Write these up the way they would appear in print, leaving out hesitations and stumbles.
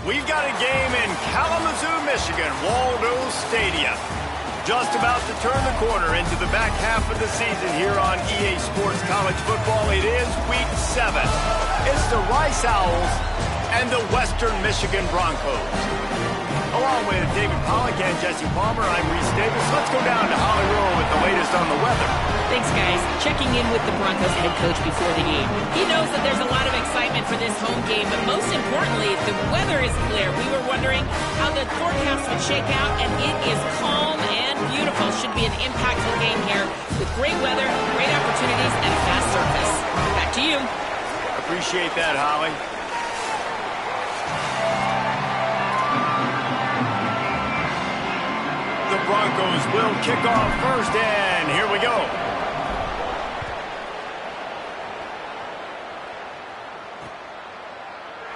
We've got a game in Kalamazoo, Michigan, Waldo Stadium. Just about to turn the corner into the back half of the season here on EA Sports College Football. It is Week 7. It's the Rice Owls and the Western Michigan Broncos. Along with David Pollack and Jesse Palmer, I'm Reese Davis. Let's go down to Hollywood with the latest on the weather. Thanks, guys. Checking in with the Broncos head coach before the game. He knows that there's a lot of excitement for this home game, but most importantly, the weather is clear. We were wondering how the forecast would shake out, and it is calm and beautiful. Should be an impactful game here with great weather, great opportunities, and a fast surface. Back to you. Appreciate that, Holly. The Broncos will kick off first, and here we go.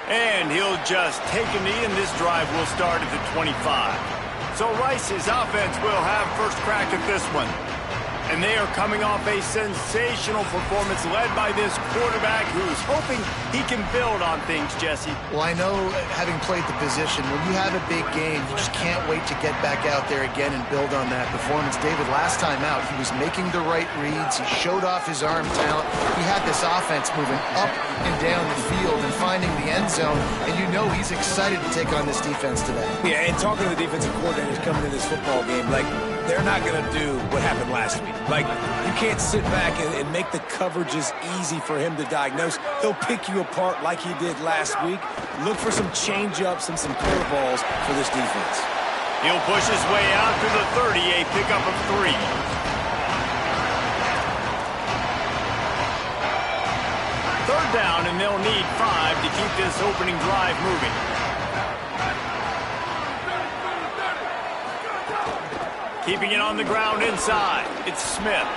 And he'll just take a knee, and this drive will start at the 25. So Rice's offense will have first crack at this one. And they are coming off a sensational performance led by this quarterback who's hoping he can build on things, Jesse. Well, I know, having played the position, when you have a big game, you just can't wait to get back out there again and build on that performance. David, last time out, he was making the right reads. He showed off his arm talent. He had this offense moving up and down the field and finding the end zone. And you know he's excited to take on this defense today. Yeah, and talking to the defensive coordinators coming into this football game, like, they're not going to do what happened last week. Like, you can't sit back and make the coverages easy for him to diagnose. He'll pick you apart like he did last week. Look for some change-ups and some curveballs for this defense. He'll push his way out to the 30, a pickup of 3. Third down, and they'll need 5 to keep this opening drive moving. Keeping it on the ground inside. It's Smith.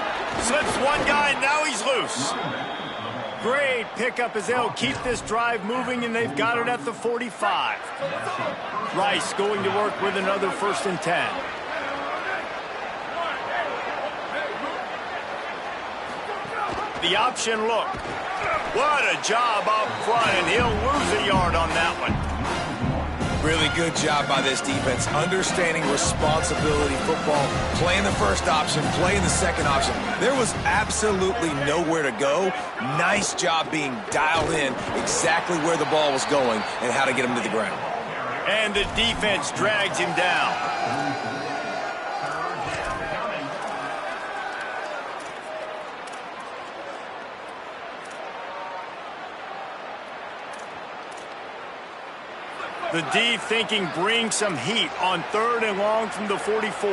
Slips one guy, now he's loose. Great pickup as they'll keep this drive moving, and they've got it at the 45. Rice going to work with another 1st and 10. The option look. What a job up front, and he'll lose a yard on that one. Really good job by this defense, understanding responsibility football, playing the first option, playing the second option. There was absolutely nowhere to go. Nice job being dialed in exactly where the ball was going and how to get him to the ground. And the defense drags him down. The D thinking bring some heat on 3rd and long from the 44.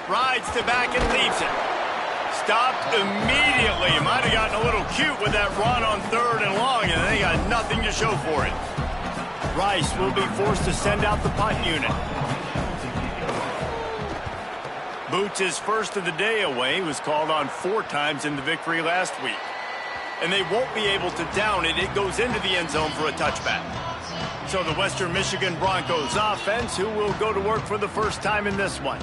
Rides to back and leaves it. Stopped immediately. Might have gotten a little cute with that run on 3rd and long, and they got nothing to show for it. Rice will be forced to send out the punt unit. Boots his first of the day away. He was called on 4 times in the victory last week. And they won't be able to down it. It goes into the end zone for a touchback. So the Western Michigan Broncos offense, who will go to work for the first time in this one.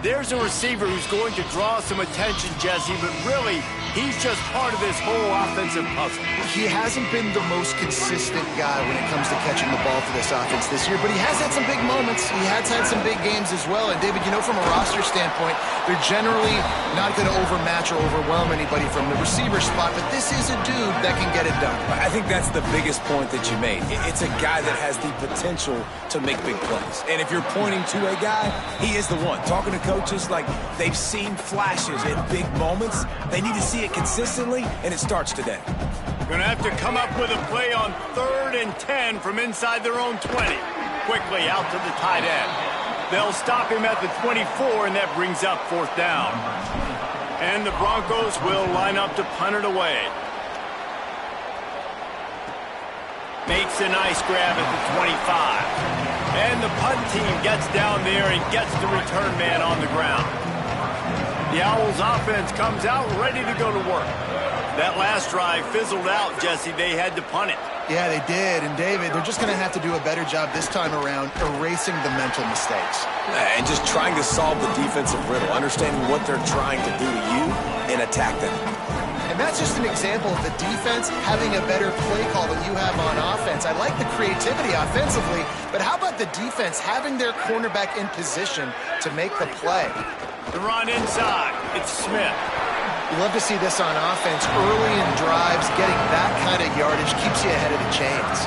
There's a receiver who's going to draw some attention, Jesse, but really, he's just part of this whole offensive puzzle. He hasn't been the most consistent guy when it comes to catching the ball for this offense this year, but he has had some big moments. He has had some big games as well. And, David, you know, from a roster standpoint, they're generally not going to overmatch or overwhelm anybody from the receiver spot, but this is a dude that can get it done. I think that's the biggest point that you made. It's a guy that has the potential to make big plays. And if you're pointing to a guy, he is the one. Talking to coaches, like, they've seen flashes in big moments. They need to see it consistently, and it starts today. Gonna have to come up with a play on 3rd and 10 from inside their own 20. Quickly out to the tight end. They'll stop him at the 24, and that brings up 4th down. And the Broncos will line up to punt it away. Makes a nice grab at the 25. And the punt team gets down there and gets the return man on the ground. The Owls offense comes out ready to go to work. That last drive fizzled out, Jesse. They had to punt it. Yeah, they did. And, David, they're just going to have to do a better job this time around erasing the mental mistakes. And just trying to solve the defensive riddle, understanding what they're trying to do to you and attack them. And that's just an example of the defense having a better play call than you have on offense. I like the creativity offensively, but how about the defense having their cornerback in position to make the play? The run inside. It's Smith. You love to see this on offense. Early in drives, getting that kind of yardage keeps you ahead of the chains.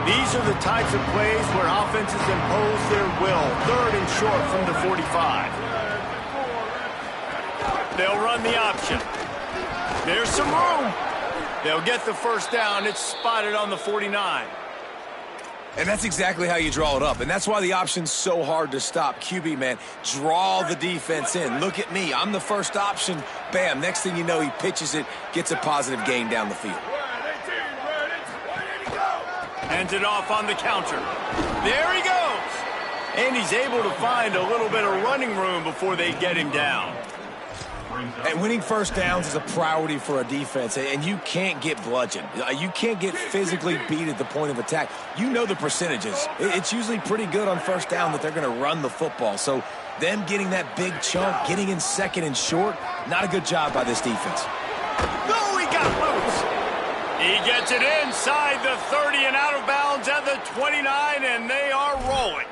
These are the types of plays where offenses impose their will. 3rd and short from the 45. They'll run the option. There's some room. They'll get the first down. It's spotted on the 49. And that's exactly how you draw it up. And that's why the option's so hard to stop. QB, man, draw the defense in. Look at me. I'm the first option. Bam. Next thing you know, he pitches it, gets a positive gain down the field. Hands it off on the counter. There he goes. And he's able to find a little bit of running room before they get him down. And winning first downs is a priority for a defense, and you can't get bludgeoned. You can't get physically beat at the point of attack. You know the percentages. It's usually pretty good on first down that they're going to run the football. So them getting that big chunk, getting in 2nd and short, not a good job by this defense. No, he got loose. He gets it inside the 30 and out of bounds at the 29, and they are rolling.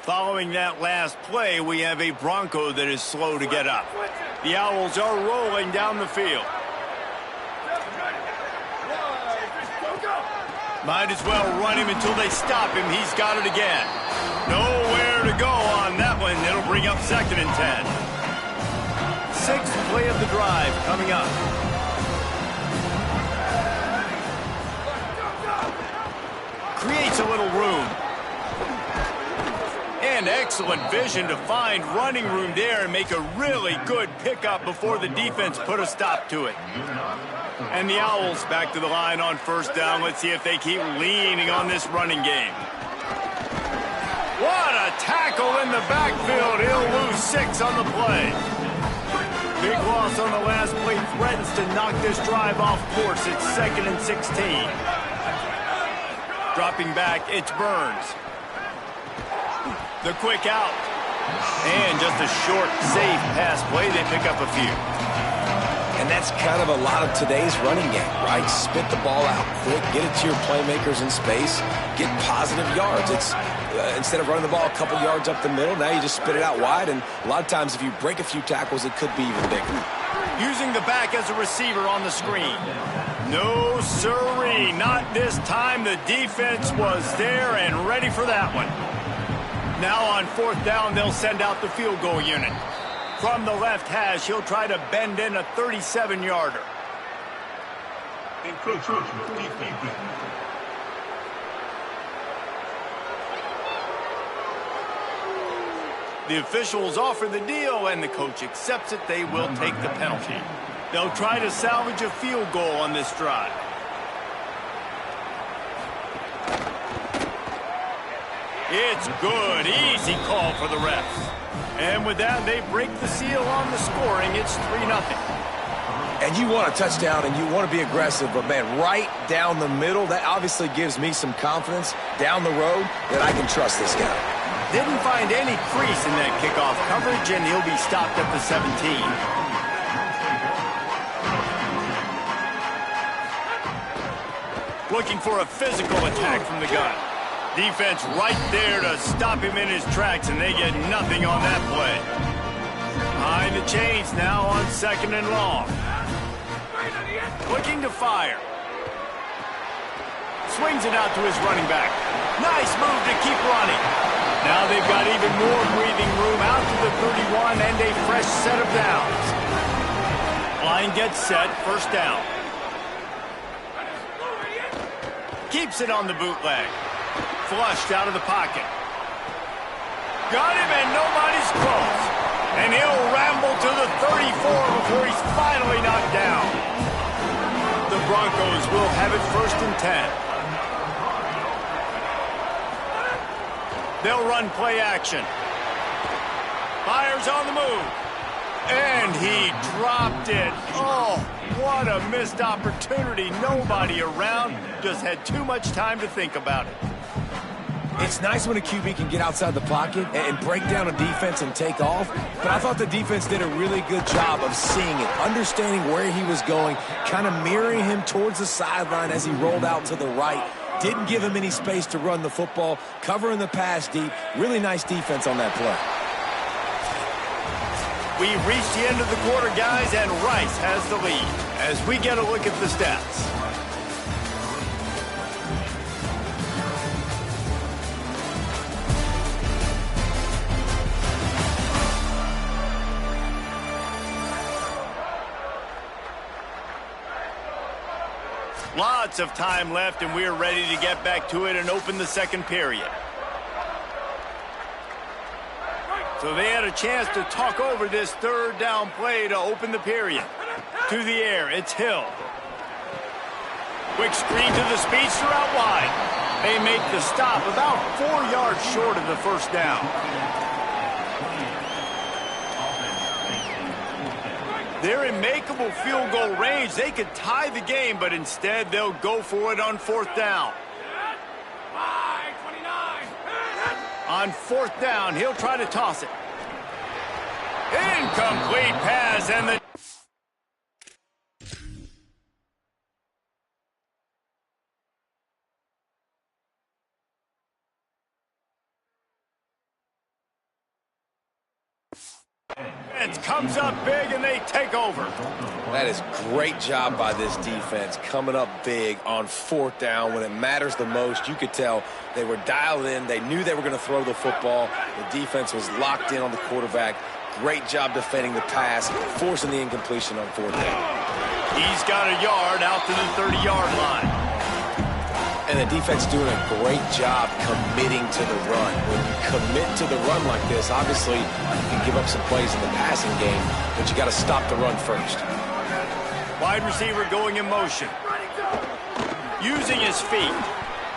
Following that last play, we have a Bronco that is slow to get up. The Owls are rolling down the field. Might as well run him until they stop him. He's got it again. Nowhere to go on that one. It'll bring up 2nd and 10. 6th play of the drive coming up. Creates a little room. And excellent vision to find running room there and make a really good pickup before the defense put a stop to it. And the Owls back to the line on first down. Let's see if they keep leaning on this running game. What a tackle in the backfield. He'll lose 6 on the play. Big loss on the last play threatens to knock this drive off course. It's 2nd and 16. Dropping back, it's Burns. The quick out. And just a short, safe pass play. They pick up a few. And that's kind of a lot of today's running game, right? Spit the ball out quick, get it to your playmakers in space, get positive yards. It's instead of running the ball a couple yards up the middle, now you just spit it out wide. And a lot of times if you break a few tackles, it could be even bigger. Using the back as a receiver on the screen. No, sirree, not this time. The defense was there and ready for that one. Now on 4th down, they'll send out the field goal unit. From the left hash, he'll try to bend in a 37-yarder. The officials offer the deal, and the coach accepts it. They will take the penalty. They'll try to salvage a field goal on this drive. It's good. Easy call for the refs. And with that, they break the seal on the scoring. It's 3-0. And you want a touchdown and you want to be aggressive, but, man, right down the middle, that obviously gives me some confidence down the road that I can trust this guy. Didn't find any crease in that kickoff coverage, and he'll be stopped at the 17. Looking for a physical attack from the gun. Defense right there to stop him in his tracks, and they get nothing on that play. Behind the chains now on 2nd and long. Looking to fire. Swings it out to his running back. Nice move to keep running. Now they've got even more breathing room out to the 31 and a fresh set of downs. Line gets set, 1st down. Keeps it on the bootleg. Flushed out of the pocket. Got him, and nobody's close. And he'll ramble to the 34 before he's finally knocked down. The Broncos will have it 1st and 10. They'll run play action. Fires on the move. And he dropped it. Oh, what a missed opportunity. Nobody around. Just had too much time to think about it. It's nice when a QB can get outside the pocket and break down a defense and take off, but I thought the defense did a really good job of seeing it, understanding where he was going, kind of mirroring him towards the sideline as he rolled out to the right. Didn't give him any space to run the football, covering the pass deep. Really nice defense on that play. We've reached the end of the quarter, guys, and Rice has the lead as we get a look at the stats. Lots of time left, and we're ready to get back to it and open the second period. So they had a chance to talk over this third down play to open the period. To the air, it's Hill. Quick screen to the speedster out wide. They make the stop about 4 yards short of the first down. They're in makeable field goal range. They could tie the game, but instead they'll go for it on fourth down. On fourth down, he'll try to toss it. Incomplete pass, and the defense comes up big, and they take over. That is great job by this defense, coming up big on fourth down when it matters the most. You could tell they were dialed in. They knew they were going to throw the football. The defense was locked in on the quarterback. Great job defending the pass, forcing the incompletion on fourth down. He's got a yard out to the 30-yard line. And the defense doing a great job committing to the run. When you commit to the run like this, obviously you can give up some plays in the passing game, but you got to stop the run first. Wide receiver going in motion. Using his feet.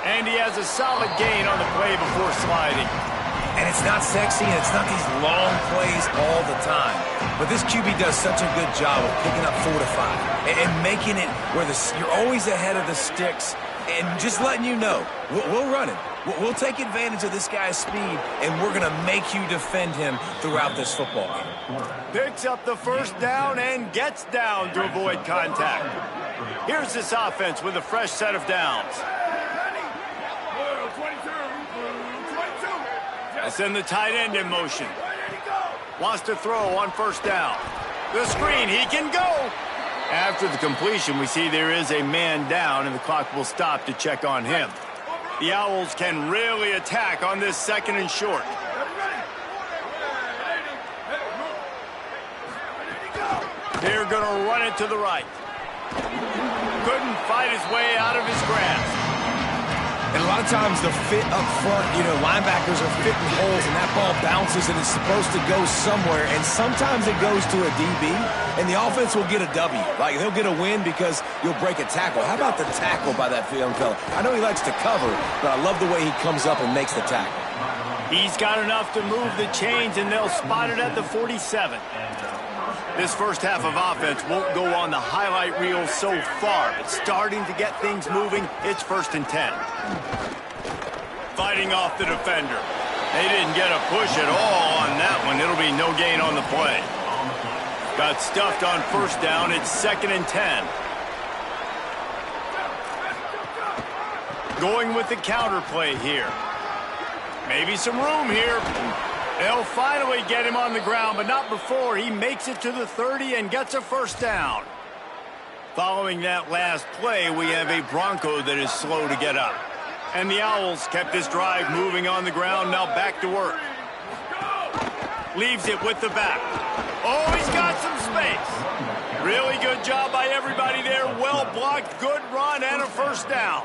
And he has a solid gain on the play before sliding. And it's not sexy, and it's not these long plays all the time. But this QB does such a good job of picking up 4 to 5 and making it where you're always ahead of the sticks and just letting you know, we'll run it. We'll take advantage of this guy's speed, and we're going to make you defend him throughout this football game. Picks up the first down and gets down to avoid contact. Here's this offense with a fresh set of downs. They send the tight end in motion. Wants to throw on first down. The screen, he can go. After the completion, we see there is a man down, and the clock will stop to check on him. The Owls can really attack on this second and short. They're going to run it to the right. Couldn't fight his way out of his grasp. And a lot of times the fit up front, linebackers are fitting holes, and that ball bounces, and it's supposed to go somewhere, and sometimes it goes to a DB, and the offense will get a W. Like, they'll get a win because you'll break a tackle. How about the tackle by that young fella? I know he likes to cover, but I love the way he comes up and makes the tackle. He's got enough to move the chains, and they'll spot it at the 47. This first half of offense won't go on the highlight reel so far, but starting to get things moving. It's 1st and 10. Fighting off the defender. They didn't get a push at all on that one. It'll be no gain on the play. Got stuffed on first down. It's 2nd and 10. Going with the counter play here. Maybe some room here. They'll finally get him on the ground, but not before he makes it to the 30 and gets a first down. Following that last play, we have a Bronco that is slow to get up. And the Owls kept this drive moving on the ground, now back to work. Leaves it with the back. Oh, he's got some space. Really good job by everybody there. Well blocked, good run, and a first down.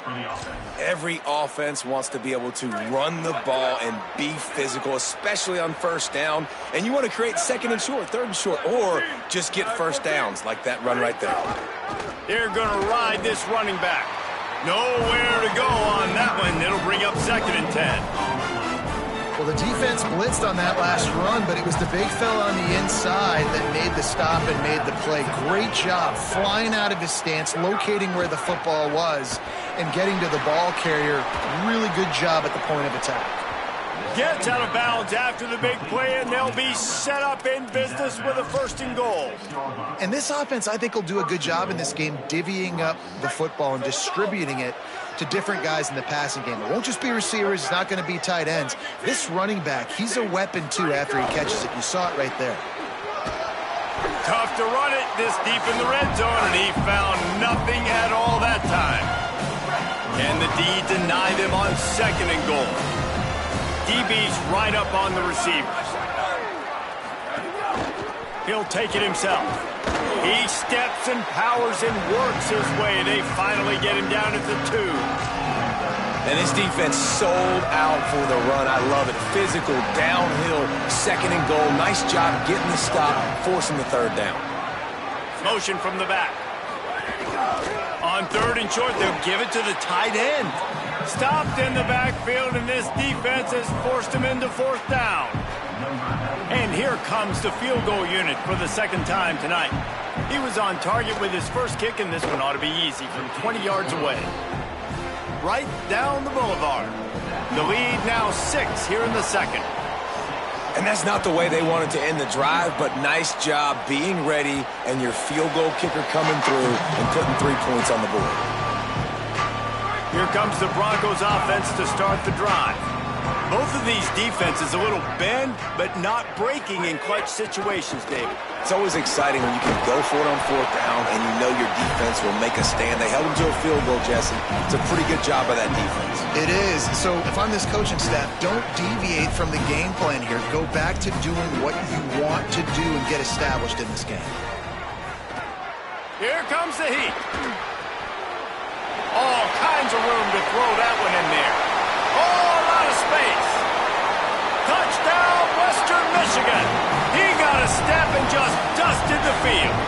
Every offense wants to be able to run the ball and be physical, especially on first down. And you want to create 2nd and short, 3rd and short, or just get first downs like that run right there. They're going to ride this running back. Nowhere to go on that one. It'll bring up 2nd and 10. Well, the defense blitzed on that last run, but it was the big fella on the inside that made the stop and made the play. Great job flying out of his stance, locating where the football was, and getting to the ball carrier. Really good job at the point of attack. Gets out of bounds after the big play, and they'll be set up in business with a 1st and goal. And this offense, I think, will do a good job in this game divvying up the football and distributing it to different guys in the passing game. It won't just be receivers. It's not going to be tight ends. This running back, he's a weapon, too, after he catches it. You saw it right there. Tough to run it this deep in the red zone, and he found nothing at all that time. Can the D deny them on 2nd and goal? DB's right up on the receivers. He'll take it himself. He steps and powers and works his way. They finally get him down at the 2. And this defense sold out for the run. I love it. Physical, downhill, 2nd and goal. Nice job getting the stop, forcing the 3rd down. Motion from the back. On 3rd and short, they'll give it to the tight end. Stopped in the backfield, and this defense has forced him into 4th down. And here comes the field goal unit for the 2nd time tonight. He was on target with his first kick, and this one ought to be easy from 20 yards away. Right down the boulevard. The lead now 6 here in the 2nd. And that's not the way they wanted to end the drive, but nice job being ready and your field goal kicker coming through and putting 3 points on the board. Here comes the Broncos offense to start the drive. Both of these defenses a little bend, but not breaking in clutch situations, David. It's always exciting when you can go for it on 4th down and you know your defense will make a stand. They held them to a field goal, Jesse. It's a pretty good job by that defense. It is. So if I'm this coaching staff, don't deviate from the game plan here. Go back to doing what you want to do and get established in this game. Here comes the heat. All kinds of room to throw that one in there. Oh, a lot of space. Touchdown, Western Michigan. He got a step and just dusted the field.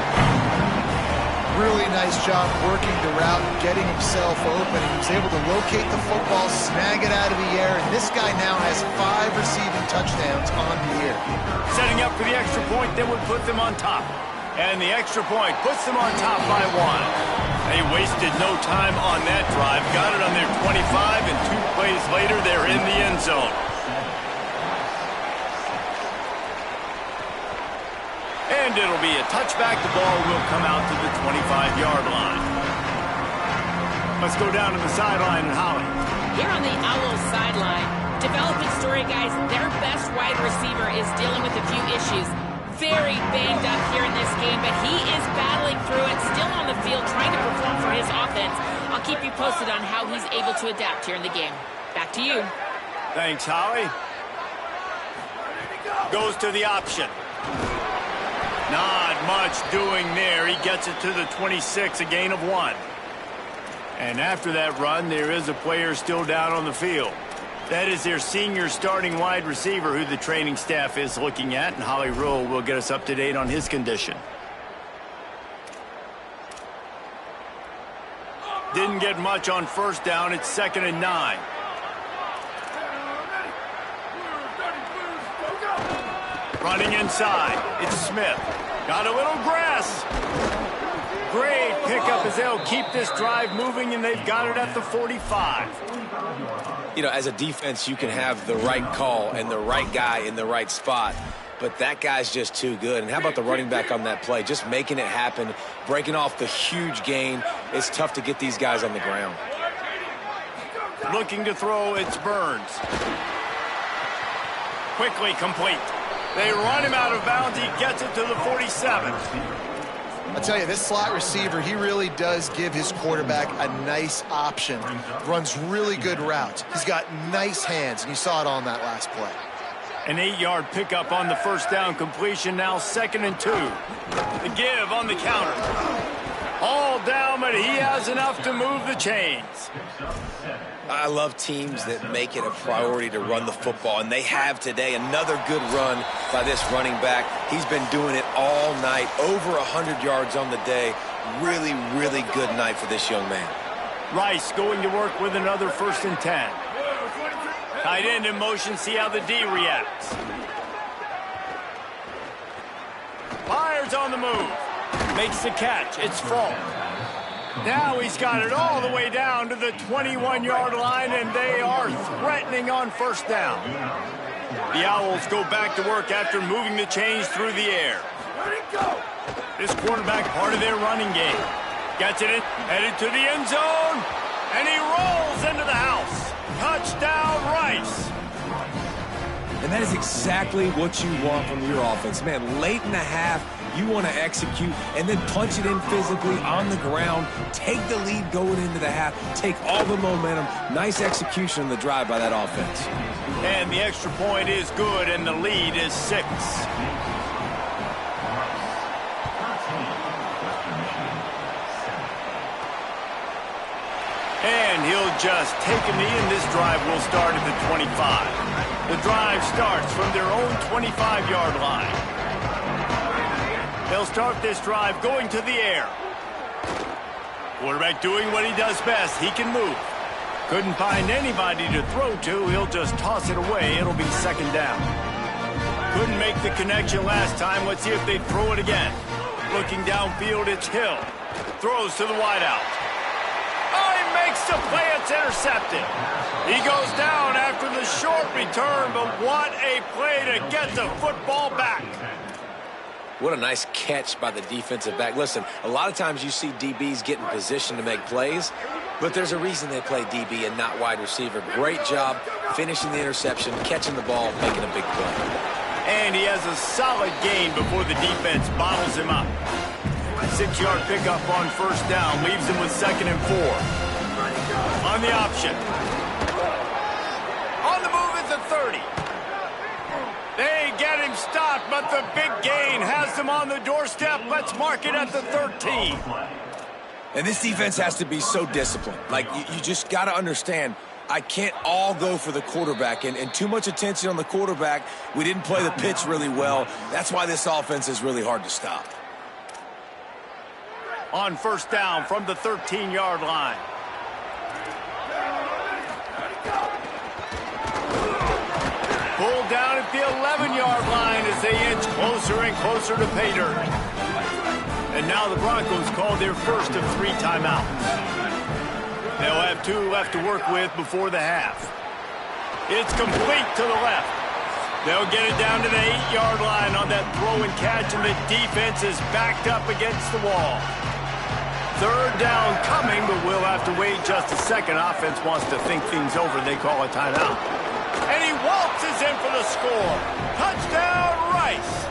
Really nice job working the route, getting himself open. He was able to locate the football, snag it out of the air, and this guy now has 5 receiving touchdowns on the year. Setting up for the extra point that would put them on top. And the extra point puts them on top by 1. They wasted no time on that drive. Got it on their 25, and 2 plays later, they're in the end zone. And it'll be a touchback. The ball will come out to the 25-yard line. Let's go down to the sideline and Holly. Here on the Owls sideline, developing story, guys, their best wide receiver is dealing with a few issues. Very banged up here in this game, but he is battling through it, still on the field, trying to perform for his offense. I'll keep you posted on how he's able to adapt here in the game. Back to you. Thanks, Holly. Goes to the option. Not much doing there. He gets it to the 26, a gain of 1. And after that run, there is a player still down on the field. That is their senior starting wide receiver who the training staff is looking at, and Holly Rule will get us up to date on his condition. Didn't get much on 1st down. It's 2nd and 9. Running inside. It's Smith. Got a little grass. Great pickup as they'll keep this drive moving, and they've got it at the 45. You know, as a defense, you can have the right call and the right guy in the right spot, but that guy's just too good. And how about the running back on that play? Just making it happen, breaking off the huge gain. It's tough to get these guys on the ground. Looking to throw, it's Burns. Quickly complete. They run him out of bounds. He gets it to the 47. I'll tell you, this slot receiver, he really does give his quarterback a nice option. Runs really good routes. He's got nice hands, and you saw it on that last play. An 8-yard pickup on the 1st down completion, now 2nd and 2. The give on the counter. All down, but he has enough to move the chains. I love teams that make it a priority to run the football, and they have today. Another good run by this running back. He's been doing it all night, over 100 yards on the day. Really, really good night for this young man. Rice going to work with another 1st and 10. Tight end in motion, see how the D reacts. Fires on the move. Makes the catch. It's full. Now he's got it all the way down to the 21-yard line, and they are threatening on first down. The Owls go back to work after moving the chains through the air. This quarterback part of their running game. Gets it in, headed to the end zone, and he rolls into the house. Touchdown, Rice. And that is exactly what you want from your offense. Man, late in the half, you want to execute and then punch it in physically on the ground, take the lead going into the half, take all the momentum. Nice execution on the drive by that offense. And the extra point is good, and the lead is 6. And he'll just take a knee, and this drive will start at the 25. The drive starts from their own 25-yard line. They'll start this drive going to the air. Quarterback doing what he does best. He can move. Couldn't find anybody to throw to. He'll just toss it away. It'll be second down. Couldn't make the connection last time. Let's see if they throw it again. Looking downfield, it's Hill. Throws to the wideout. Oh, he makes the play. It's intercepted. He goes down after the short return, but what a play to get the football back. What a nice catch by the defensive back. Listen, a lot of times you see DBs get in position to make plays, but there's a reason they play DB and not wide receiver. Great job finishing the interception, catching the ball, making a big play. And he has a solid gain before the defense bottles him up. 6-yard pickup on first down leaves him with 2nd and 4. On the option. On the move at the 30. They get him stopped, but the big gain has them on the doorstep. Let's mark it at the 13. And this defense has to be so disciplined. Like, you just got to understand, I can't all go for the quarterback. And too much attention on the quarterback. We didn't play the pitch really well. That's why this offense is really hard to stop. On first down from the 13-yard line. Pulled down at the 11-yard line as they inch closer and closer to pay dirt. And now the Broncos call their first of 3 timeouts. They'll have 2 left to work with before the half. It's complete to the left. They'll get it down to the 8-yard line on that throw and catch, and the defense is backed up against the wall. 3rd down coming, but we'll have to wait just a second. Offense wants to think things over. They call a timeout. And he waltzes in for the score. Touchdown, Rice.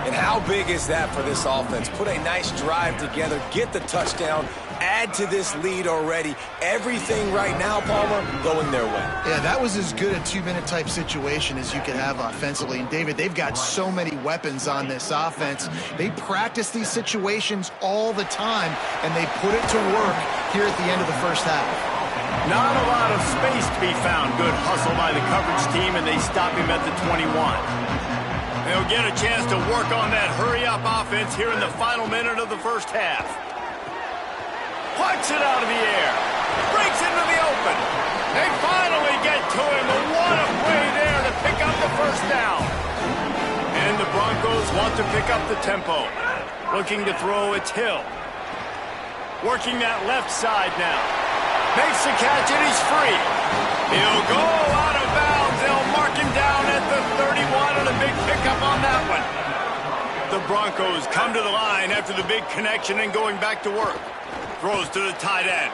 And how big is that for this offense? Put a nice drive together, get the touchdown, add to this lead already. Everything right now, Palmer, going their way. Yeah, that was as good a 2-minute type situation as you could have offensively. And, David, they've got so many weapons on this offense. They practice these situations all the time, and they put it to work here at the end of the first half. Not a lot of space to be found. Good hustle by the coverage team, and they stop him at the 21. They'll get a chance to work on that hurry-up offense here in the final minute of the first half. Plucks it out of the air. Breaks into the open. They finally get to him, but what a play there to pick up the first down. And the Broncos want to pick up the tempo. Looking to throw, it's Hill. Working that left side now. Makes the catch, and he's free. He'll go out of bounds. They'll mark him down at the 31, and a big pickup on that one. The Broncos come to the line after the big connection and going back to work. Throws to the tight end.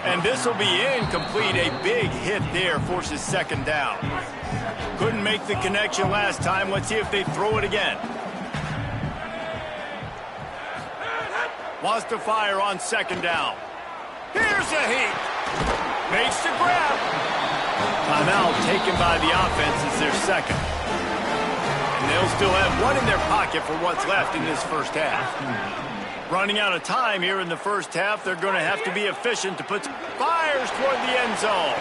And this will be incomplete. A big hit there forces 2nd down. Couldn't make the connection last time. Let's see if they throw it again. Wants to fire on 2nd down. Here's a heat. Makes the grab. Timeout taken by the offense as their 2nd. And they'll still have 1 in their pocket for what's left in this first half. Running out of time here in the first half. They're going to have to be efficient to put fires toward the end zone.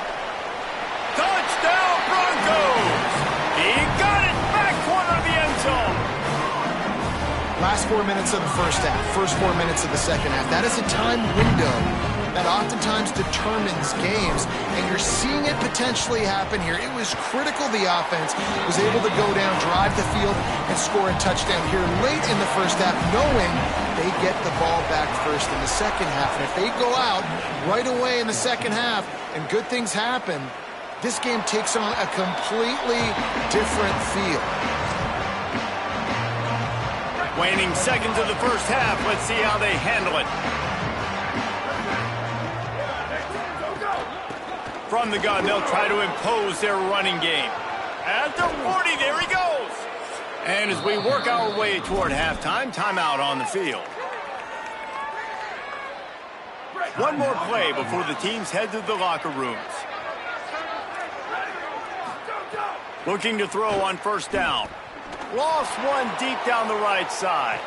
Touchdown, Broncos! He got it back corner of the end zone. Last 4 minutes of the first half, first 4 minutes of the second half. That is a time window that oftentimes determines games, and you're seeing it potentially happen here. It was critical the offense was able to go down, drive the field, and score a touchdown here late in the first half, knowing they get the ball back first in the second half. And if they go out right away in the second half and good things happen, this game takes on a completely different feel. Waning seconds of the first half. Let's see how they handle it. From the gun, they'll try to impose their running game. At the 40, there he goes. And as we work our way toward halftime, timeout on the field. One more play before the teams head to the locker rooms. Looking to throw on first down. Lost one deep down the right side.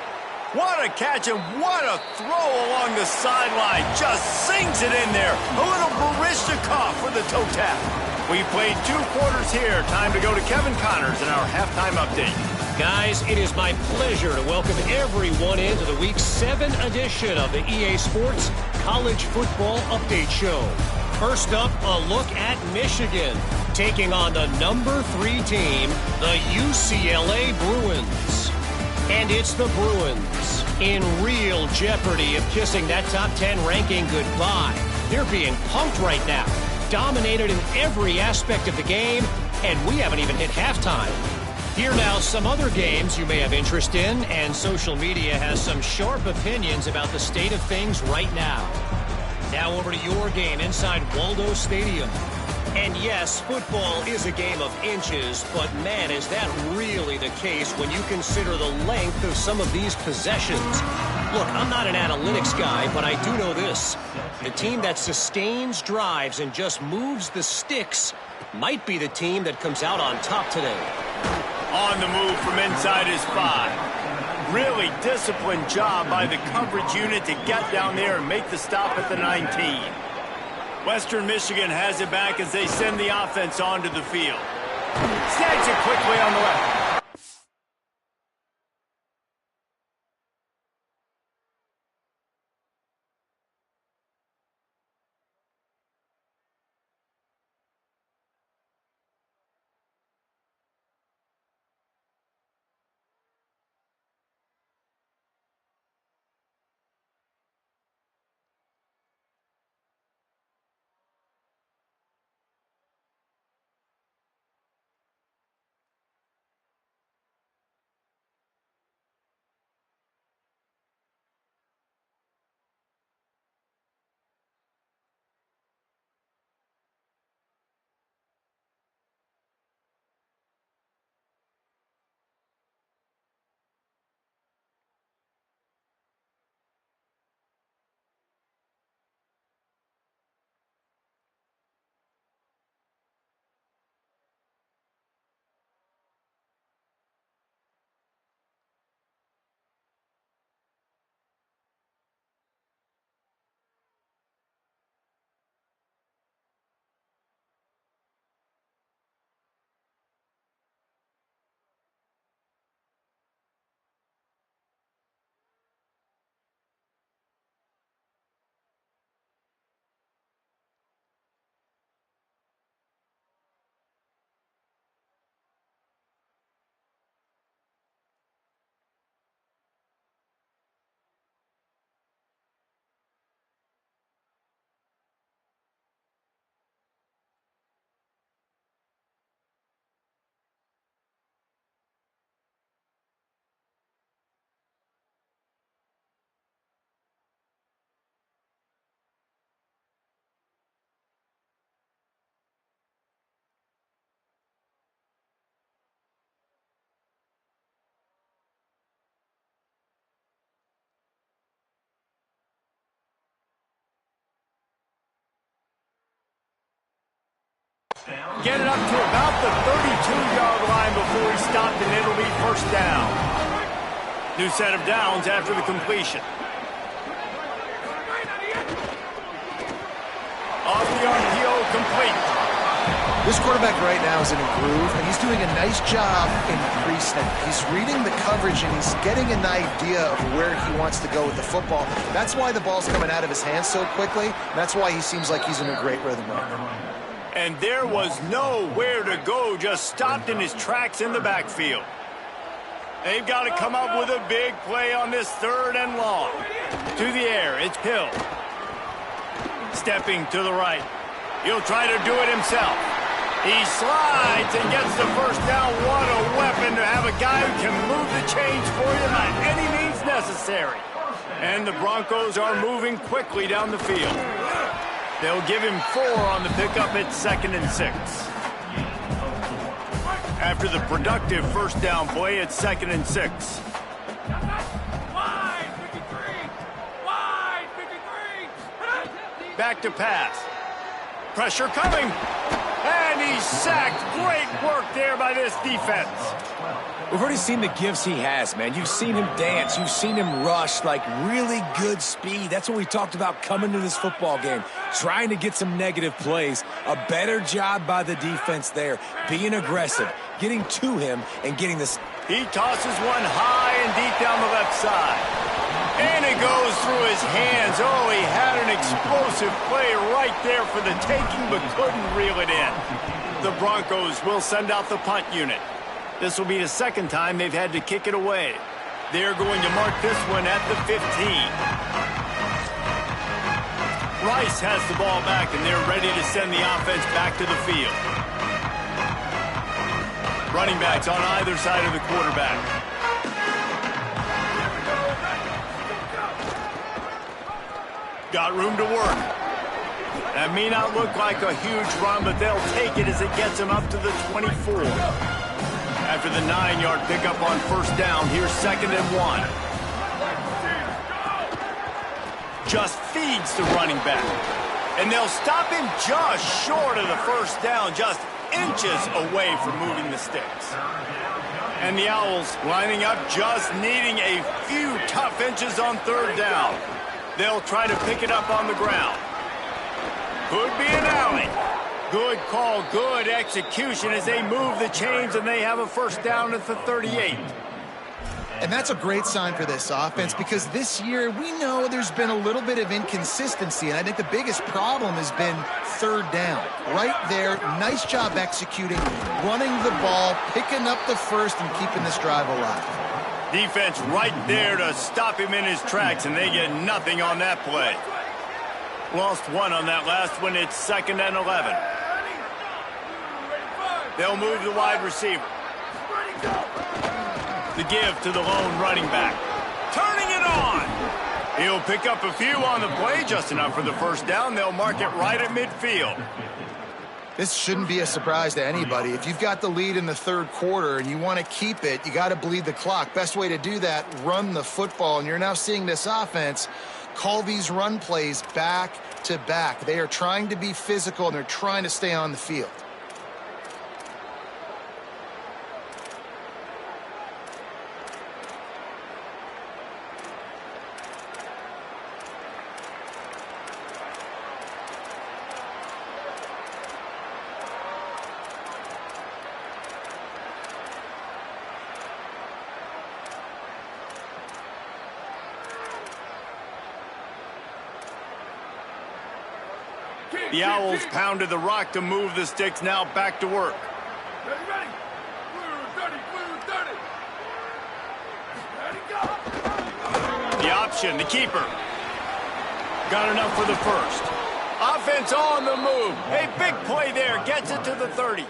What a catch and what a throw along the sideline. Just sinks it in there. A little Barishnikov for the toe tap. We played 2 quarters here. Time to go to Kevin Connors in our halftime update. Guys, it is my pleasure to welcome everyone into the Week 7 edition of the EA Sports College Football Update Show. First up, a look at Michigan, taking on the number 3 team, the UCLA Bruins. And it's the Bruins in real jeopardy of kissing that top 10 ranking goodbye. They're being punked right now, dominated in every aspect of the game, and we haven't even hit halftime. Here now, some other games you may have interest in, and social media has some sharp opinions about the state of things right now. Now over to your game inside Waldo Stadium. And yes, football is a game of inches, but man, is that really the case when you consider the length of some of these possessions. Look, I'm not an analytics guy, but I do know this. The team that sustains drives and just moves the sticks might be the team that comes out on top today. On the move from inside his 5. Really disciplined job by the coverage unit to get down there and make the stop at the 19. Western Michigan has it back as they send the offense onto the field. Snags it quickly on the left. Get it up to about the 32-yard line before he stopped, and it'll be first down. New set of downs after the completion. Off the RPO, complete. This quarterback right now is in a groove, and he's doing a nice job in pre-snap. He's reading the coverage, and he's getting an idea of where he wants to go with the football. That's why the ball's coming out of his hands so quickly. That's why he seems like he's in a great rhythm right now. And there was nowhere to go, just stopped in his tracks in the backfield. They've got to come up with a big play on this 3rd and long. To the air, it's Hill. Stepping to the right. He'll try to do it himself. He slides and gets the first down. What a weapon to have a guy who can move the chains for you by any means necessary. And the Broncos are moving quickly down the field. They'll give him 4 on the pickup at 2nd and 6. After the productive first down play at 2nd and 6. Back to pass. Pressure coming. And he's sacked. Great work there by this defense. We've already seen the gifts he has, man. You've seen him dance. You've seen him rush, like really good speed. That's what we talked about coming to this football game. Trying to get some negative plays. A better job by the defense there. Being aggressive. Getting to him and getting this. He tosses one high and deep down the left side. And it goes through his hands. Oh, he had an explosive play right there for the taking, but couldn't reel it in. The Broncos will send out the punt unit. This will be the 2nd time they've had to kick it away. They're going to mark this one at the 15. Rice has the ball back, and they're ready to send the offense back to the field. Running backs on either side of the quarterback. Got room to work. That may not look like a huge run, but they'll take it as it gets them up to the 24. After the 9-yard pickup on first down, here's 2nd and 1. Just feeds the running back. And they'll stop him just short of the first down, just inches away from moving the sticks. And the Owls lining up, just needing a few tough inches on 3rd down. They'll try to pick it up on the ground. Could be an alley. Good call, good execution as they move the chains, and they have a first down at the 38. And that's a great sign for this offense, because this year we know there's been a little bit of inconsistency, and I think the biggest problem has been 3rd down. Right there, nice job executing, running the ball, picking up the first, and keeping this drive alive. Defense right there to stop him in his tracks, and they get nothing on that play. Lost 1 on that last one. It's 2nd and 11. They'll move the wide receiver. The give to the lone running back. Turning it on. He'll pick up a few on the play, just enough for the first down. They'll mark it right at midfield. This shouldn't be a surprise to anybody. If you've got the lead in the 3rd quarter and you want to keep it, you got to bleed the clock. Best way to do that, run the football. And you're now seeing this offense call these run plays back to back. They are trying to be physical, and they're trying to stay on the field. The Owls pounded the rock to move the sticks, now back to work. Ready. Blue 30. Ready, go. The option, the keeper. Got enough for the first. Offense on the move. A big play there, gets it to the 30.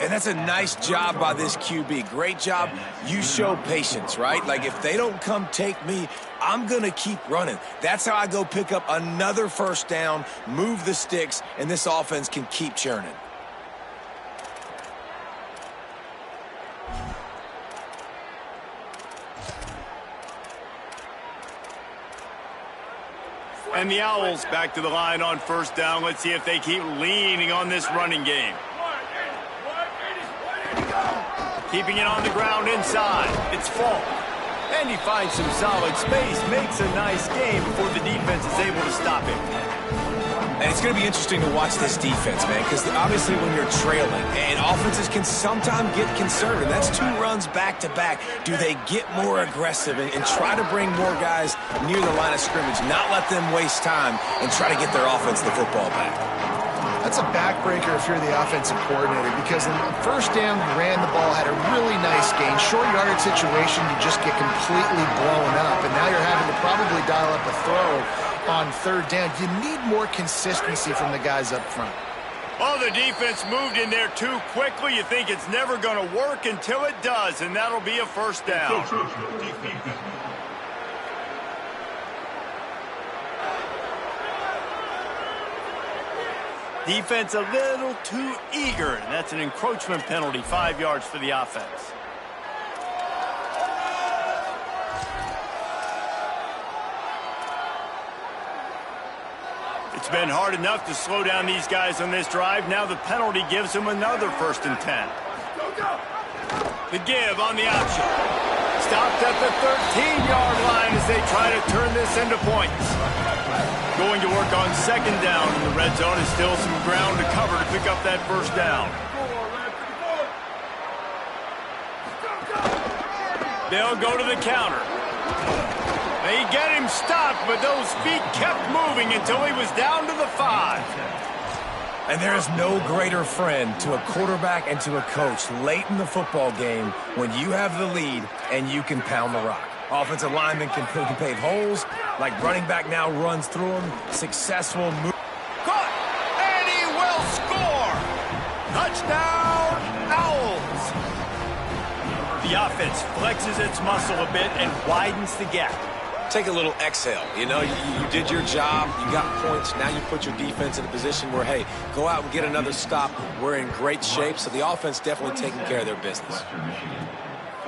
And that's a nice job by this QB. Great job. You show patience, right? Like, if they don't come take me, I'm going to keep running. That's how I go pick up another first down, move the sticks, and this offense can keep churning. And the Owls back to the line on first down. Let's see if they keep leaning on this running game. Keeping it on the ground inside. It's Falk. And he finds some solid space, makes a nice game before the defense is able to stop him. And it's going to be interesting to watch this defense, man, because obviously when you're trailing, and offenses can sometimes get concerned, and that's 2 runs back-to-back. Do they get more aggressive and try to bring more guys near the line of scrimmage, not let them waste time, and try to get their offense the football back? That's a backbreaker if you're the offensive coordinator, because in the first down, you ran the ball, had a really nice gain. Short yardage situation, you just get completely blown up, and now you're having to probably dial up a throw on 3rd down. You need more consistency from the guys up front. Oh, the defense moved in there too quickly. You think it's never going to work until it does, and that'll be a 1st down. Defense a little too eager, and that's an encroachment penalty, 5 yards for the offense. It's been hard enough to slow down these guys on this drive. Now the penalty gives them another 1st and 10. The give on the option. Stopped at the 13-yard line as they try to turn this into points. Going to work on 2nd down in the red zone. Is still some ground to cover to pick up that 1st down. They'll go to the counter. They get him stopped, but those feet kept moving until he was down to the 5. And there is no greater friend to a quarterback and to a coach late in the football game when you have the lead and you can pound the rock. Offensive linemen can pave holes, like running back now runs through them. Successful move. Caught! And he will score! Touchdown, Owls! The offense flexes its muscle a bit and widens the gap. Take a little exhale. You know, you did your job. You got points. Now you put your defense in a position where, hey, go out and get another stop. We're in great shape, so the offense definitely taking care of their business.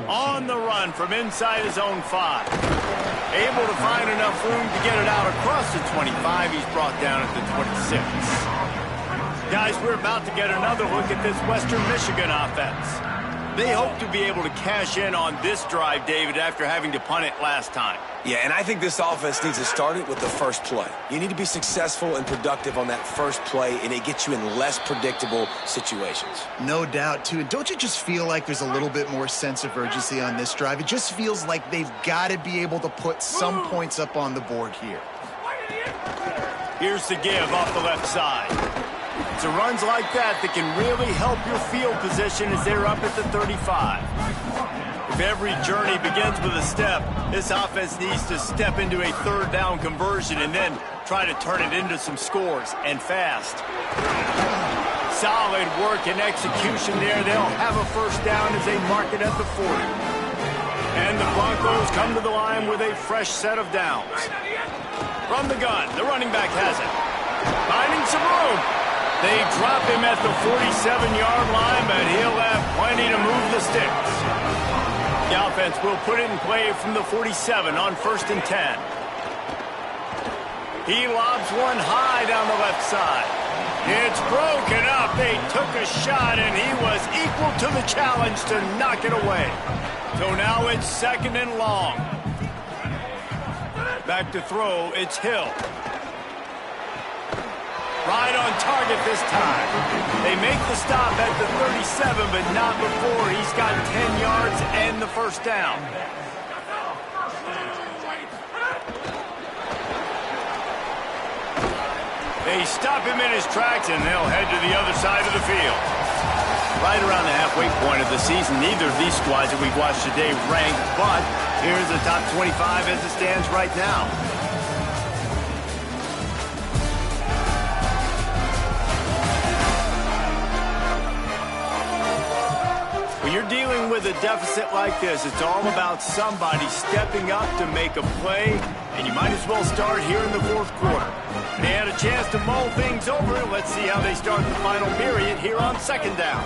On the run from inside his own 5. Able to find enough room to get it out across the 25. He's brought down at the 26. Guys, we're about to get another look at this Western Michigan offense. They hope to be able to cash in on this drive, David, after having to punt it last time. Yeah, and I think this offense needs to start it with the first play. You need to be successful and productive on that first play, and it gets you in less predictable situations. No doubt, too. And don't you just feel like there's a little bit more sense of urgency on this drive? It just feels like they've got to be able to put some points up on the board here. Here's the give off the left side. It's the runs like that that can really help your field position as they're up at the 35. If every journey begins with a step, this offense needs to step into a 3rd down conversion and then try to turn it into some scores, and fast. Solid work and execution there. They'll have a 1st down as they mark it at the 40. And the Broncos come to the line with a fresh set of downs. From the gun, the running back has it. Finding some room. They drop him at the 47-yard line, but he'll have plenty to move the sticks. The offense will put it in play from the 47 on 1st and 10. He lobs one high down the left side. It's broken up. They took a shot, and he was equal to the challenge to knock it away. So now it's 2nd and long. Back to throw, it's Hill. Right on target this time. They make the stop at the 37, but not before he's got 10 yards and the 1st down. They stop him in his tracks, and they'll head to the other side of the field. Right around the halfway point of the season, neither of these squads that we've watched today rank, but here's the top 25 as it stands right now. When you're dealing with a deficit like this, it's all about somebody stepping up to make a play, and you might as well start here in the 4th quarter. They had a chance to mull things over. Let's see how they start the final period here on 2nd down.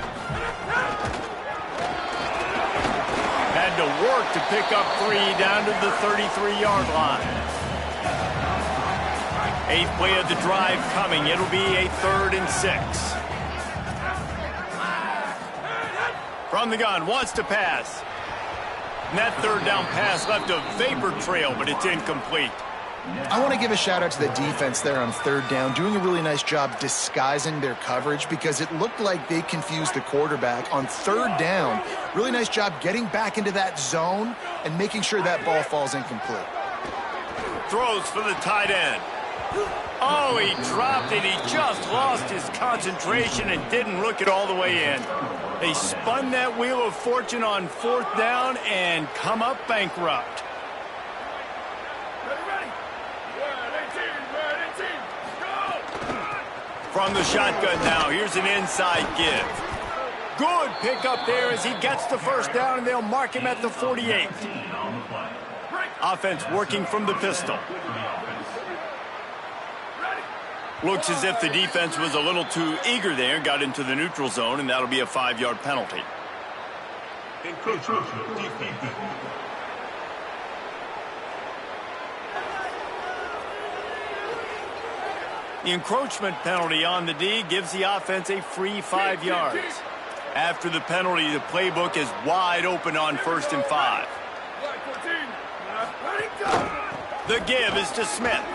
Had to work to pick up 3 down to the 33-yard line. 8th play of the drive coming. It'll be a 3rd and 6. From the gun, wants to pass. And that 3rd down pass left a vapor trail, but it's incomplete. I want to give a shout out to the defense there on third down, doing a really nice job disguising their coverage because it looked like they confused the quarterback on third down. Really nice job getting back into that zone and making sure that ball falls incomplete. Throws for the tight end. Oh, he dropped it. He just lost his concentration and didn't look it all the way in. They spun that wheel of fortune on fourth down and come up bankrupt. From the shotgun now, here's an inside give. Good pickup there as he gets the first down, and they'll mark him at the 48. Offense working from the pistol. Looks as if the defense was a little too eager there, got into the neutral zone, and that'll be a 5-yard penalty. The encroachment penalty on the D gives the offense a free 5 yards. After the penalty, the playbook is wide open on 1st and 5. The give is to Smith.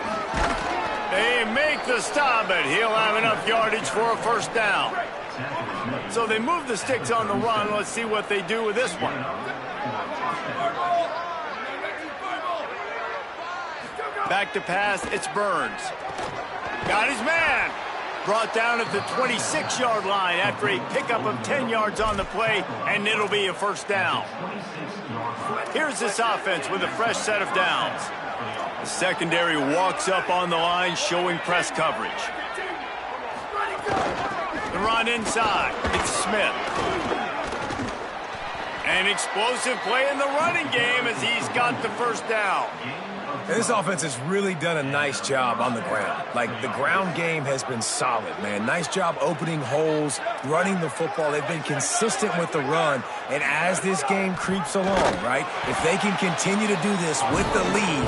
They make the stop, but he'll have enough yardage for a first down. So they move the sticks on the run. Let's see what they do with this one. Back to pass, it's Burns. Got his man. Brought down at the 26-yard line after a pickup of 10 yards on the play, and it'll be a first down. Here's this offense with a fresh set of downs. The secondary walks up on the line, showing press coverage. The run inside. It's Smith. An explosive play in the running game as he's got the first down. And this offense has really done a nice job on the ground. Like, the ground game has been solid, man. Nice job opening holes, running the football. They've been consistent with the run. And as this game creeps along, right, if they can continue to do this with the lead,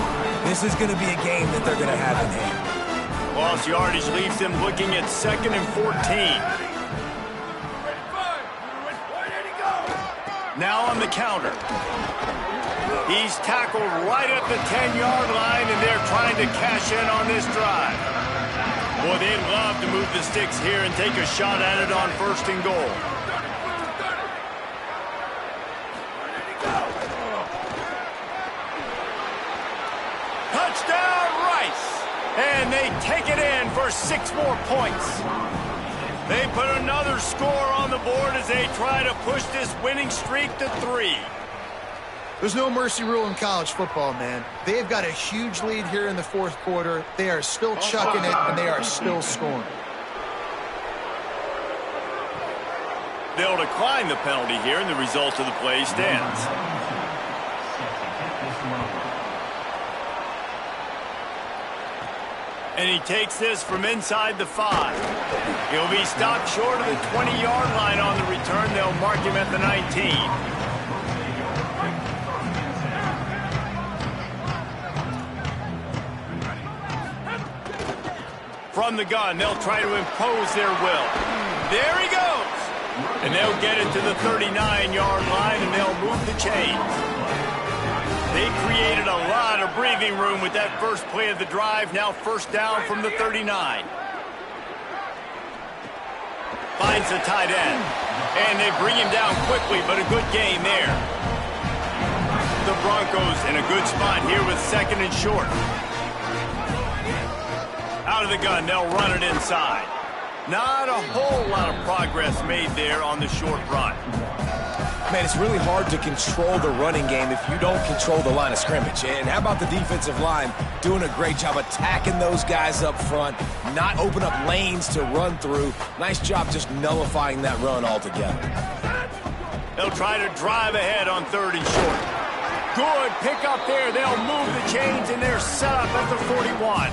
this is going to be a game that they're going to have in hand. Lost yardage leaves them looking at 2nd and 14. Now on the counter. He's tackled right at the 10-yard line, and they're trying to cash in on this drive. Boy, they'd love to move the sticks here and take a shot at it on 1st and goal. Touchdown, Rice! And they take it in for 6 more points. They put another score on the board as they try to push this winning streak to 3. There's no mercy rule in college football, man. They've got a huge lead here in the 4th quarter. They are still chucking it, and they are still scoring. They'll decline the penalty here, and the result of the play stands. And he takes this from inside the 5. He'll be stopped short of the 20-yard line on the return. They'll mark him at the 19. From the gun, they'll try to impose their will. There he goes! And they'll get it to the 39-yard line, and they'll move the chains. They created a lot of breathing room with that first play of the drive. Now 1st down from the 39. Finds the tight end. And they bring him down quickly, but a good gain there. The Broncos in a good spot here with 2nd and short. Out of the gun, they'll run it inside. Not a whole lot of progress made there on the short run. Man, it's really hard to control the running game if you don't control the line of scrimmage. And how about the defensive line doing a great job attacking those guys up front, not open up lanes to run through. Nice job just nullifying that run altogether. They'll try to drive ahead on 3rd and short. Good pickup there. They'll move the chains, and they're set up at the 41.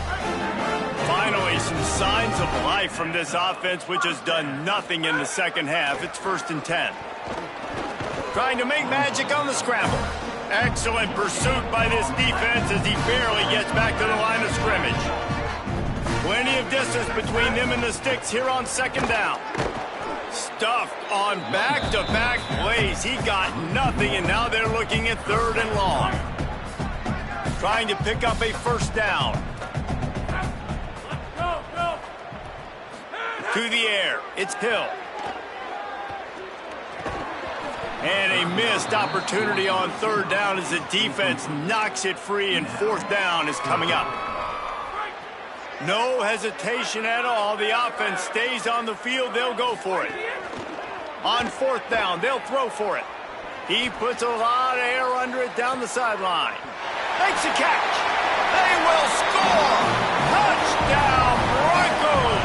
Finally, some signs of life from this offense, which has done nothing in the 2nd half. It's 1st and 10. Trying to make magic on the scramble. Excellent pursuit by this defense as he barely gets back to the line of scrimmage. Plenty of distance between them and the sticks here on 2nd down. Stuffed on back-to-back plays. He got nothing, and now they're looking at 3rd and long. trying to pick up a first down. To the air, it's Hill. And a missed opportunity on third down as the defense knocks it free, and fourth down is coming up. No hesitation at all. The offense stays on the field. They'll go for it. On fourth down, they'll throw for it. He puts a lot of air under it down the sideline. Makes a catch. They will score. Touchdown, Broncos.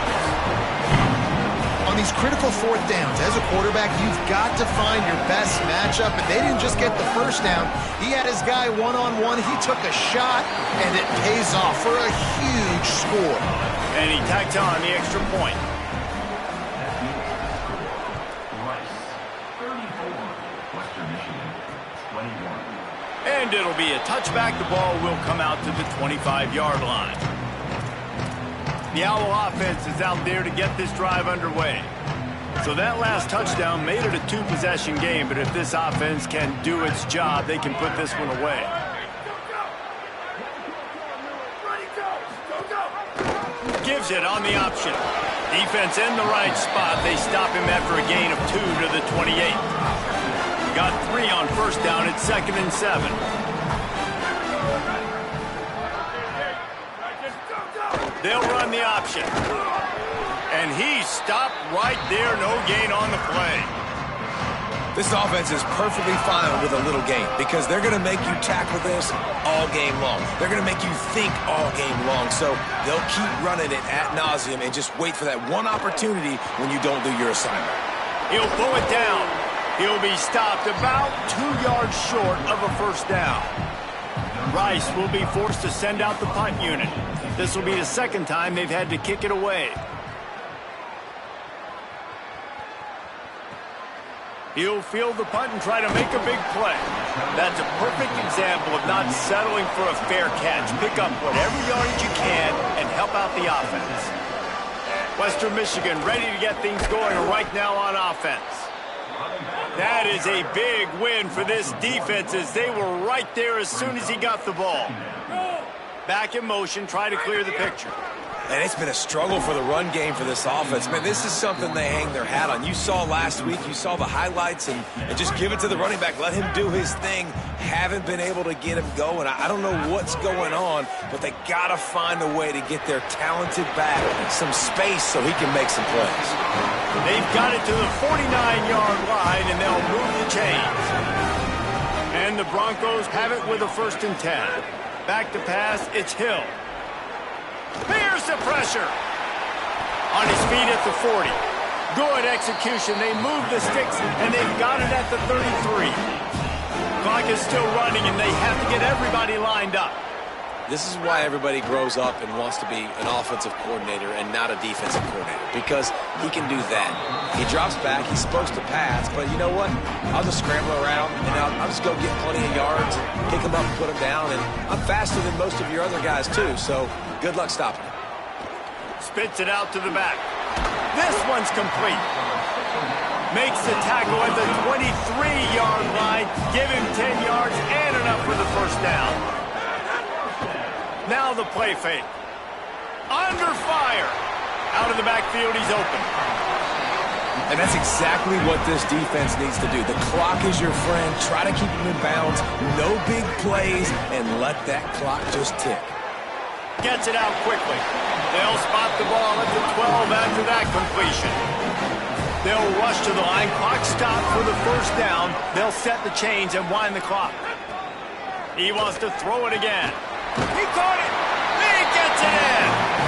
On these critical fourth downs, as a quarterback, you've got to find your best matchup, and they didn't just get the first down. He had his guy one-on-one. He took a shot, and it pays off for a huge score. And he tacked on the extra point. And it'll be a touchback. The ball will come out to the 25-yard line. The Owl offense is out there to get this drive underway. So that last touchdown made it a two-possession game, but if this offense can do its job, they can put this one away. Gives it on the option. Defense in the right spot. They stop him after a gain of 2 to the 28. Got 3 on first down. It's 2nd and 7. They'll run the option. And he stopped right there. No gain on the play. This offense is perfectly fine with a little gain because they're going to make you tackle this all game long. They're going to make you think all game long. So they'll keep running it ad nauseum and just wait for that one opportunity when you don't do your assignment. He'll pull it down. He'll be stopped about 2 yards short of a first down. Rice will be forced to send out the punt unit. This will be the second time they've had to kick it away. He'll field the punt and try to make a big play. That's a perfect example of not settling for a fair catch. Pick up whatever yardage you can and help out the offense. Western Michigan ready to get things going right now on offense. That is a big win for this defense as they were right there as soon as he got the ball. Back in motion, try to clear the picture. And it's been a struggle for the run game for this offense. Man, this is something they hang their hat on. You saw last week, you saw the highlights, and just give it to the running back. Let him do his thing. Haven't been able to get him going. I don't know what's going on, but they got to find a way to get their talented back some space so he can make some plays. They've got it to the 49-yard line, and they'll move the chains. And the Broncos have it with a 1st and 10. Back to pass, it's Hill. Here's the pressure. On his feet at the 40. Good execution. They move the sticks, and they've got it at the 33. Clock is still running, and they have to get everybody lined up. This is why everybody grows up and wants to be an offensive coordinator and not a defensive coordinator, because he can do that. He drops back, he's supposed to pass, but you know what? I'll just scramble around, and I'll just go get plenty of yards, pick him up and put him down, and I'm faster than most of your other guys too, so good luck stopping him. Spits it out to the back. This one's complete. Makes the tackle at the 23-yard line, give him 10 yards and enough for the first down. Now the play fake. Under fire. Out of the backfield, he's open. And that's exactly what this defense needs to do. The clock is your friend. Try to keep him in bounds. No big plays, and let that clock just tick. Gets it out quickly. They'll spot the ball at the 12 after that completion. They'll rush to the line. Clock stop for the first down. They'll set the chains and wind the clock. He wants to throw it again. He caught it. He gets it in.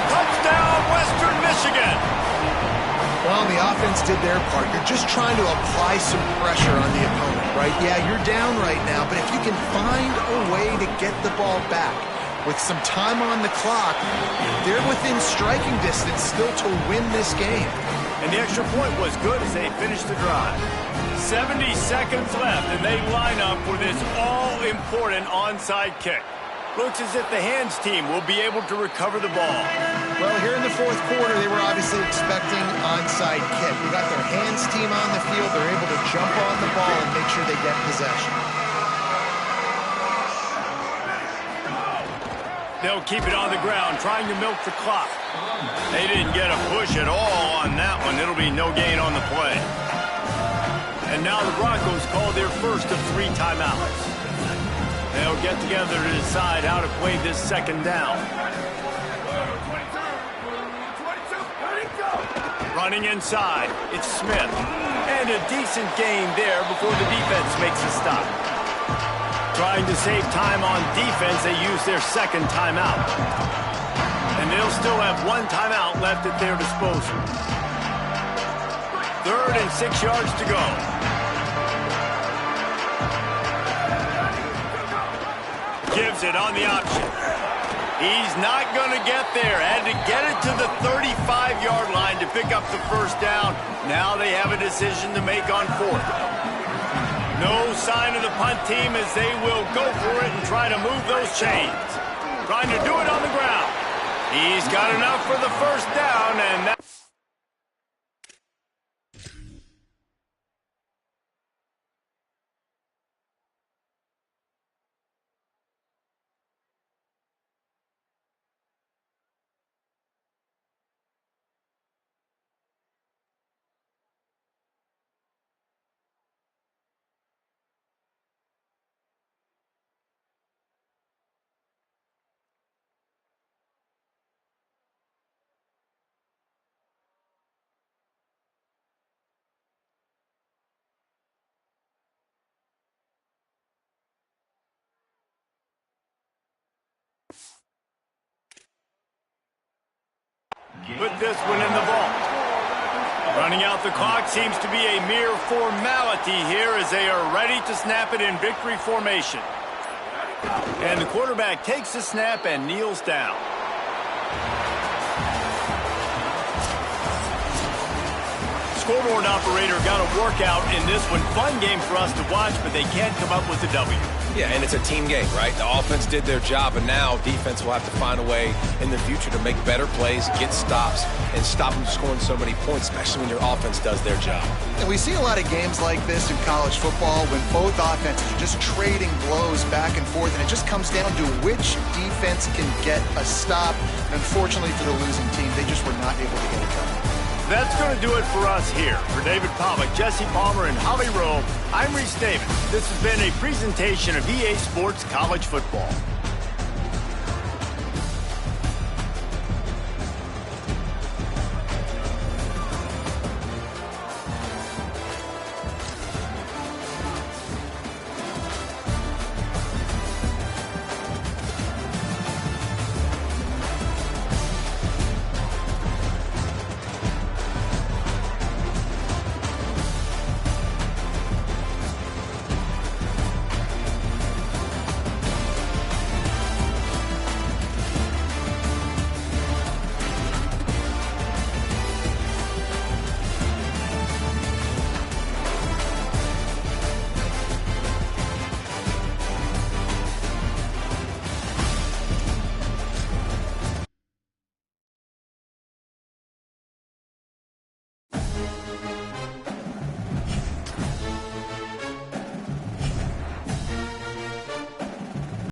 Touchdown, Western Michigan. Well, the offense did their part. You're just trying to apply some pressure on the opponent, right? Yeah, you're down right now, but if you can find a way to get the ball back with some time on the clock, they're within striking distance still to win this game. And the extra point was good as they finished the drive. 70 seconds left, and they line up for this all-important onside kick. Looks as if the hands team will be able to recover the ball. Well, here in the fourth quarter, they were obviously expecting onside kick. They got their hands team on the field. They're able to jump on the ball and make sure they get possession. They'll keep it on the ground, trying to milk the clock. They didn't get a push at all on that one. It'll be no gain on the play. And now the Broncos call their first of 3 timeouts. They'll get together to decide how to play this second down. 22, ready, go! Running inside, it's Smith. And a decent gain there before the defense makes a stop. Trying to save time on defense, they use their second timeout. And they'll still have 1 timeout left at their disposal. 3rd and 6 yards to go. Gives it on the option. He's not going to get there. Had to get it to the 35-yard line to pick up the first down. Now they have a decision to make on 4th. No sign of the punt team as they will go for it and try to move those chains. Trying to do it on the ground. He's got enough for the first down, and that... Put this one in the vault. Running out the clock seems to be a mere formality here as they are ready to snap it in victory formation. And the quarterback takes the snap and kneels down. Scoreboard operator got a workout in this one. Fun game for us to watch, but they can't come up with a W. Yeah, and it's a team game, right? The offense did their job, and now defense will have to find a way in the future to make better plays, get stops, and stop them scoring so many points, especially when your offense does their job. And we see a lot of games like this in college football when both offenses are just trading blows back and forth, and it just comes down to which defense can get a stop. And unfortunately for the losing team, they just were not able to get it done. That's going to do it for us here. For David Pollack, Jesse Palmer, and Holly Rowe, I'm Reese Davis. This has been a presentation of EA Sports College Football.